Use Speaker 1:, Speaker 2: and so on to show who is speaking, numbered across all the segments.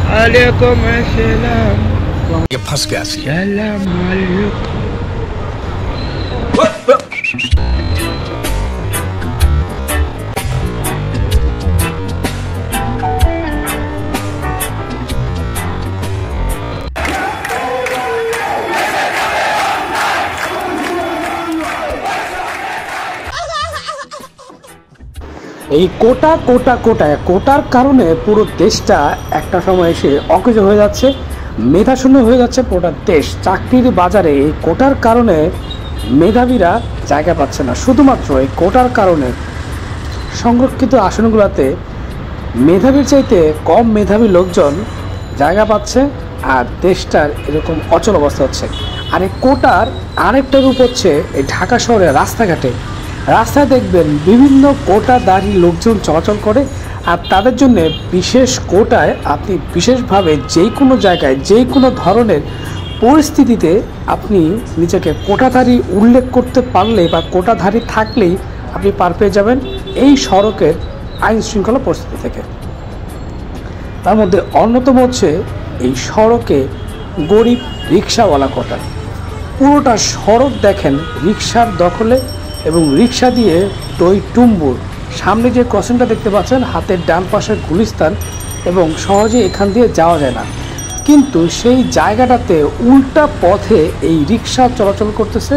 Speaker 1: वालेकुम अस्सलाम।
Speaker 2: ये फंस गया।
Speaker 1: सलाम वालेकुम।
Speaker 3: এই কোটার কারণে পুরো দেশটা একটা সময় এসে অকেজ হয়ে যাচ্ছে, মেধাশূন্য হয়ে যাচ্ছে পুরোটা দেশ। চাকরির বাজারে এই কোটার কারণে মেধাবীরা জায়গা পাচ্ছে না। শুধুমাত্র এই কোটার কারণে সংরক্ষিত আসনগুলোতে মেধাবীর চাইতে কম মেধাবী লোকজন জায়গা পাচ্ছে, আর দেশটার এরকম অচল অবস্থা হচ্ছে। আর এই কোটার আরেকটা রূপ হচ্ছে এই ঢাকা শহরের রাস্তাঘাটে। রাস্তায় দেখবেন বিভিন্ন কোটাধারী লোকজন চলাচল করে, আর তাদের জন্য বিশেষ কোটায় আপনি বিশেষভাবে যে কোনো জায়গায় যে কোনো ধরনের পরিস্থিতিতে আপনি নিজেকে কোটাধারী উল্লেখ করতে পারলে বা কোটাধারী থাকলেই আপনি পার পেয়ে যাবেন এই সড়কের আইন শৃঙ্খলা পরিস্থিতি থেকে। তার মধ্যে অন্যতম হচ্ছে এই সড়কে গরিব রিক্সাওয়ালা কোটা। পুরোটা সড়ক দেখেন রিক্সার দখলে এবং রিক্সা দিয়ে টই টুম্বুর। সামনে যে ক্রসিংটা দেখতে পাচ্ছেন হাতের ডান পাশের গুলিস্তান, এবং সহজে এখান দিয়ে যাওয়া যায় না, কিন্তু সেই জায়গাটাতে উল্টা পথে এই রিক্সা চলাচল করতেছে।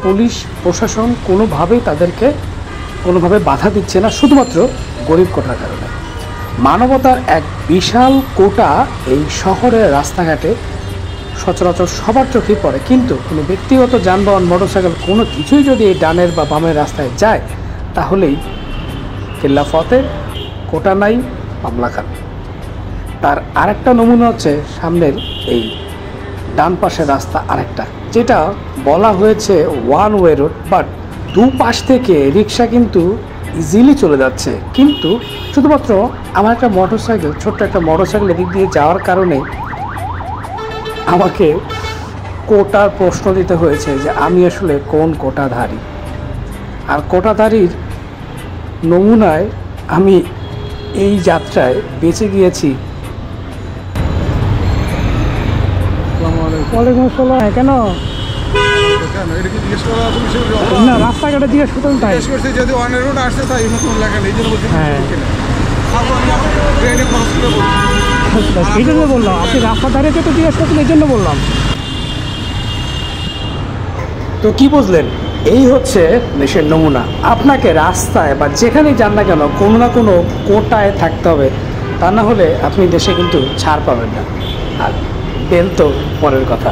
Speaker 3: পুলিশ প্রশাসন কোনোভাবেই তাদেরকে কোনোভাবে বাধা দিচ্ছে না, শুধুমাত্র গরিব কোটার কারণে। মানবতার এক বিশাল কোটা এই শহরের রাস্তাঘাটে সচরাচর সবার চোখেই পড়ে, কিন্তু কোনো ব্যক্তিগত যানবাহন মোটরসাইকেল কোনো কিছুই যদি এই ডানের বা বামের রাস্তায় যায় তাহলেই কেল্লাফতে কোটা নাই, মামলা খান। তার আরেকটা নমুনা হচ্ছে সামনের এই ডান পাশের রাস্তা, আরেকটা যেটা বলা হয়েছে ওয়ান ওয়ে রোড, বাট দুপাশ থেকে রিক্সা কিন্তু ইজিলি চলে যাচ্ছে। কিন্তু শুধুমাত্র আমার একটা মোটরসাইকেল, ছোট্ট একটা মোটরসাইকেল এদিক দিয়ে যাওয়ার কারণে আমাকে কোটার প্রশ্ন দিতে হয়েছে যে আমি আসলে কোন কোটাধারী। আর কোটাধারীর নমুনায় আমি এই যাত্রায় বেঁচে গিয়েছি। ওয়ালাইকুম আসসালাম। কেন না রাস্তাঘাটে জিজ্ঞেস করতাম, তাই
Speaker 4: যদি অনেক রোড আসছে তাই
Speaker 3: হ্যাঁ এই জন্য বললাম, আপনি রাস্তা দাঁড়িয়ে তো জিজ্ঞেস করছেন, এই জন্য বললাম। তো কি বুঝলেন, এই হচ্ছে দেশের নমুনা। আপনাকে রাস্তায় বা যেখানেই যান না কেন কোনো না কোনো কোটায় থাকতে হবে, তা না হলে আপনি দেশে কিন্তু ছাড় পাবেন না। আর বেল তো পরের কথা।